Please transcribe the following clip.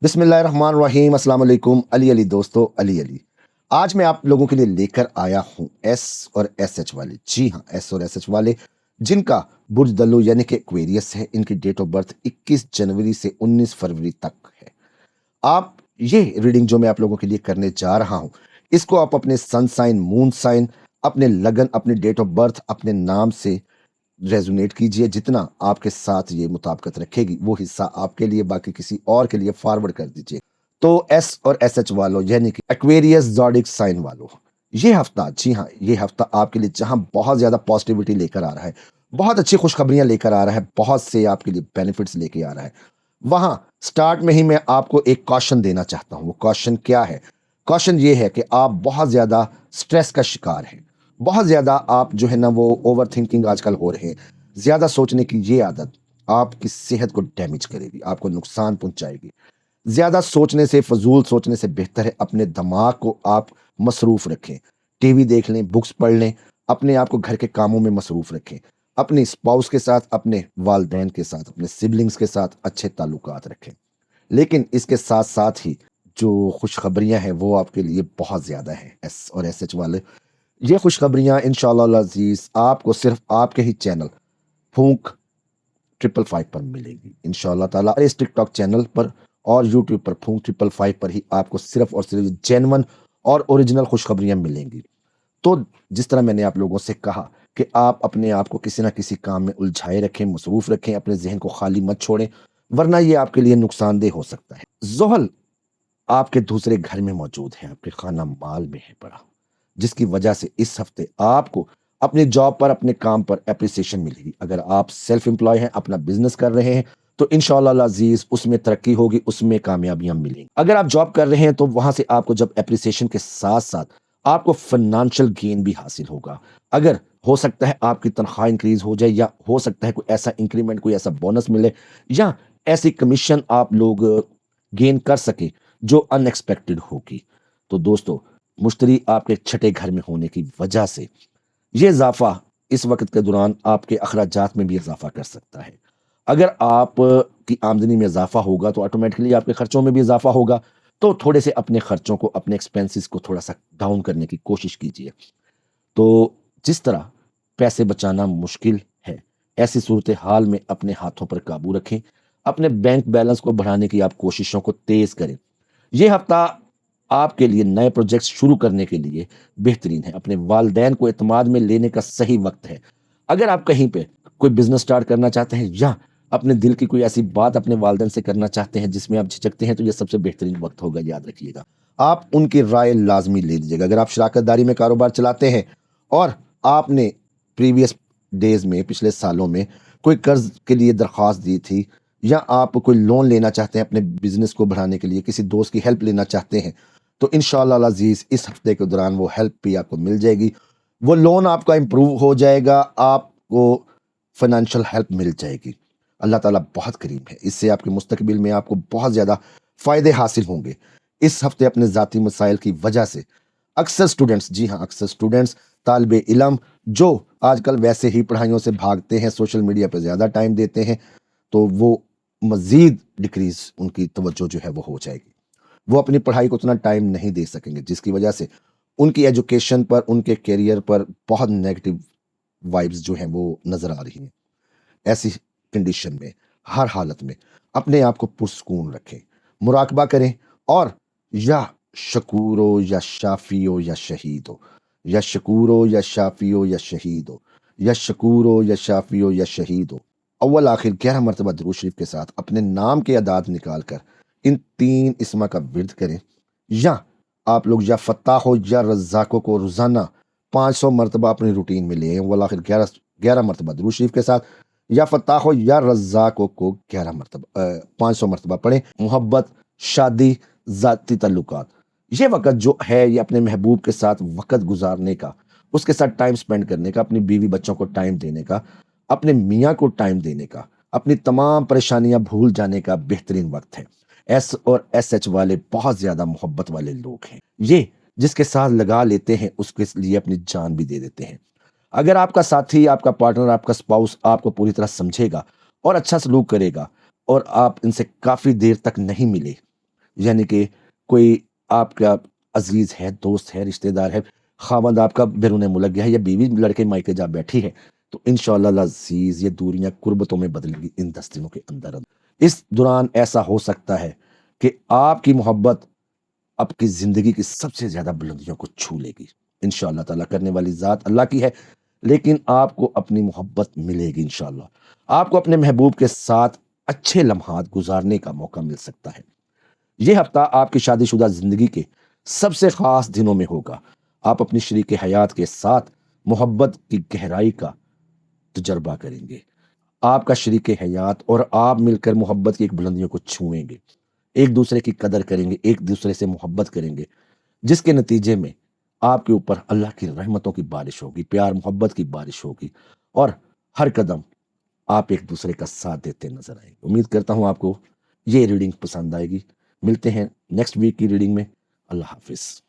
बिस्मिल्लाहिर्रहमानिर्रहीम अस्सलाम वालेकुम अली अली दोस्तों अली अली। आज मैं आप लोगों के लिए लेकर आया हूँ एस और एस एच वाले। जी हाँ, एस और एस एच वाले जिनका बुर्ज दल्लू यानी कि एक्वेरियस है। इनकी डेट ऑफ बर्थ 21 जनवरी से 19 फरवरी तक है। आप ये रीडिंग जो मैं आप लोगों के लिए करने जा रहा हूँ, इसको आप अपने सन साइन, मून साइन, अपने लगन, अपने डेट ऑफ बर्थ, अपने नाम से रेजोनेट कीजिए। जितना आपके साथ ये मुताबिकत रखेगी वो हिस्सा आपके लिए, बाकी किसी और के लिए फॉरवर्ड कर दीजिए। तो एस और एस एच वालों यानी कि एक्वेरियस ज़ोडिक साइन वालों, ये हफ्ता, जी हाँ, ये हफ्ता आपके लिए जहां बहुत ज्यादा पॉजिटिविटी लेकर आ रहा है, बहुत अच्छी खुशखबरियां लेकर आ रहा है, बहुत से आपके लिए बेनिफिट्स लेके आ रहा है, वहां स्टार्ट में ही मैं आपको एक कॉशन देना चाहता हूं। वो कॉशन क्या है? कॉशन ये है कि आप बहुत ज्यादा स्ट्रेस का शिकार हैं। बहुत ज्यादा आप जो है ना वो ओवर थिंकिंग आजकल हो रहे हैं। ज्यादा सोचने की ये आदत आपकी सेहत को डैमेज करेगी, आपको नुकसान पहुंचाएगी। ज्यादा सोचने से, फजूल सोचने से बेहतर है अपने दिमाग को आप मसरूफ रखें। टीवी देख लें, बुक्स पढ़ लें, अपने आप को घर के कामों में मसरूफ रखें। अपनी स्पाउस के साथ, अपने वालदैन के साथ, अपने सिबलिंग्स के साथ अच्छे ताल्लुकात रखें। लेकिन इसके साथ साथ ही जो खुशखबरियां हैं वो आपके लिए बहुत ज्यादा हैं एस और एस एच वाले। ये खुशखबरियां इंशाअल्लाह अजीज आपको सिर्फ आपके ही चैनल फूंक 555 पर मिलेंगी इंशाअल्लाह ताला। इस टिकटॉक चैनल पर और यूट्यूब पर फूंक 555 पर ही आपको सिर्फ और सिर्फ जेन्युइन और ओरिजिनल खुशखबरियां मिलेंगी। तो जिस तरह मैंने आप लोगों से कहा कि आप अपने आप को किसी ना किसी काम में उलझाए रखें, मसरूफ रखें, अपने जहन को खाली मत छोड़ें, वरना ये आपके लिए नुकसानदेह हो सकता है। जोहल आपके दूसरे घर में मौजूद है, आपके खाना माल में है पड़ा, जिसकी वजह से इस हफ्ते आपको अपने जॉब पर, अपने काम पर एप्रिसिएशन मिलेगी। अगर आप सेल्फ एम्प्लॉय हैं, अपना बिजनेस कर रहे हैं, तो इंशाअल्लाह अजीज उसमें तरक्की होगी, उसमें कामयाबियां मिलेंगी। अगर आप जॉब कर रहे हैं तो वहां से आपको जब एप्रिसिएशन के साथ साथ आपको फाइनेंशियल गेन भी हासिल होगा। अगर हो सकता है आपकी तनख्वाह इंक्रीज हो जाए, या हो सकता है कोई ऐसा इंक्रीमेंट, कोई ऐसा बोनस मिले, या ऐसी कमीशन आप लोग गेन कर सके जो अनएक्सपेक्टेड होगी। तो दोस्तों, मुश्तरी आपके छठे घर में होने की वजह से ये इजाफा इस वक्त के दौरान आपके अखराजात में भी इजाफा कर सकता है। अगर आप की आमदनी में इजाफा होगा तो ऑटोमेटिकली आपके खर्चों में भी इजाफा होगा। तो थोड़े से अपने खर्चों को, अपने एक्सपेंसेस को थोड़ा सा डाउन करने की कोशिश कीजिए। तो जिस तरह पैसे बचाना मुश्किल है, ऐसी सूरत हाल में अपने हाथों पर काबू रखें। अपने बैंक बैलेंस को बढ़ाने की आप कोशिशों को तेज करें। ये हफ्ता आपके लिए नए प्रोजेक्ट शुरू करने के लिए बेहतरीन है। अपने वालदैन को एतमाद में लेने का सही वक्त है। अगर आप कहीं पे कोई बिजनेस स्टार्ट करना चाहते हैं, या अपने दिल की कोई ऐसी बात अपने वालदैन से करना चाहते हैं जिसमें आप झिझकते हैं, तो ये सबसे बेहतरीन वक्त होगा, याद रखिएगा। आप उनकी राय लाजमी ले लीजिएगा। अगर आप शराकतदारी में कारोबार चलाते हैं और आपने प्रीवियस डेज में, पिछले सालों में कोई कर्ज के लिए दरख्वास्त दी थी, या आप कोई लोन लेना चाहते हैं अपने बिजनेस को बढ़ाने के लिए, किसी दोस्त की हेल्प लेना चाहते हैं, तो इंशाअल्लाह अजीज इस हफ्ते के दौरान वो हेल्प भी आपको मिल जाएगी। वो लोन आपका इंप्रूव हो जाएगा, आपको फाइनेंशियल हेल्प मिल जाएगी। अल्लाह ताला बहुत करीम है, इससे आपके मुस्तकबिल में आपको बहुत ज़्यादा फ़ायदे हासिल होंगे। इस हफ्ते अपने ज़ाती मसाइल की वजह से अक्सर स्टूडेंट्स, जी हाँ, अक्सर स्टूडेंट्स, तालिबे इलम जो आजकल वैसे ही पढ़ाइयों से भागते हैं, सोशल मीडिया पर ज़्यादा टाइम देते हैं, तो वो मज़ीद डिक्रीज़ उनकी तवज्जो जो है वो हो जाएगी। वो अपनी पढ़ाई को उतना टाइम नहीं दे सकेंगे, जिसकी वजह से उनकी एजुकेशन पर, उनके करियर पर बहुत नेगेटिव वाइब्स जो हैं वो नज़र आ रही हैं। ऐसी कंडीशन में हर हालत में अपने आप को पुरसकून रखें, मुराकबा करें, और या शकूरो या शाफियो या शहीदो, या शकूरो या शाफियो या शहीदो, या शकूरो या शाफियो या शहीदो, अव्वल आखिर 11 मरतबा दुरूद शरीफ के साथ अपने नाम के अदाद निकाल कर इन 3 इस्मा का विर्द करें। या आप लोग या फत्ताहो या रज़्ज़ाको को रोज़ाना 500 मरतबा अपनी रूटीन में लें। अव्वल आखिर 11 मरतबा दुरूद शरीफ के साथ या फत्ताहो या रज़्ज़ाको को 11 मरतबा 500 मरतबा पढ़ें। मोहब्बत, शादी, ज़ाती ताल्लुकात, ये वक़्त जो है ये अपने महबूब के साथ वक़्त गुज़ारने का, उसके साथ टाइम स्पेंड करने का, अपनी बीवी बच्चों को टाइम देने का, अपने मियाँ को टाइम देने का, अपनी तमाम परेशानियाँ भूल जाने का बेहतरीन वक़्त है। एस और एस एच वाले बहुत ज़्यादा मोहब्बत वाले लोग हैं। ये जिसके साथ लगा लेते हैं उसके लिए अपनी जान भी दे देते हैं। अगर आपका साथी, आपका पार्टनर, आपका स्पाउस आपको पूरी तरह समझेगा और अच्छा सलूक करेगा, और आप इनसे काफ़ी देर तक नहीं मिले, یعنی کہ کوئی آپ کا عزیز ہے، دوست ہے، رشتہ دار ہے، خاوند آپ کا بیرون ملک گیا ہے یا بیوی لڑکے مائکے جا بیٹھی ہے، تو انشاءاللہ العزیز یہ دوریاں قربتوں میں بدلیں گی ان 10 دنوں کے اندر اندر۔ اس دوران ایسا ہو سکتا ہے کہ آپ کی محبت آپ کی زندگی کی سب سے زیادہ بلندیوں کو چھو لے گی انشاءاللہ تعالیٰ۔ کرنے والی ذات اللہ کی ہے، لیکن آپ کو اپنی محبت ملے گی انشاءاللہ۔ آپ کو اپنے محبوب کے ساتھ اچھے لمحات گزارنے کا موقع مل سکتا ہے۔ یہ ہفتہ آپ کی شادی شدہ زندگی کے سب سے خاص دنوں میں ہوگا۔ آپ اپنی شریک حیات کے ساتھ محبت کی گہرائی کا تجربہ کریں گے۔ آپ کا شریک حیات اور آپ مل کر محبت کی ایک بلندیوں کو چھوئیں گے، ایک دوسرے کی قدر کریں گے، ایک دوسرے سے محبت کریں گے، جس کے نتیجے میں آپ کے اوپر اللہ کی رحمتوں کی بارش ہوگی، پیار محبت کی بارش ہوگی، اور ہر قدم آپ ایک دوسرے کا ساتھ دیتے نظر آئیں گے۔ امید کرتا ہوں آپ کو یہ ریڈنگ پسند آئے گی۔ ملتے ہیں نیکسٹ ویک کی ریڈنگ میں۔ اللہ حافظ۔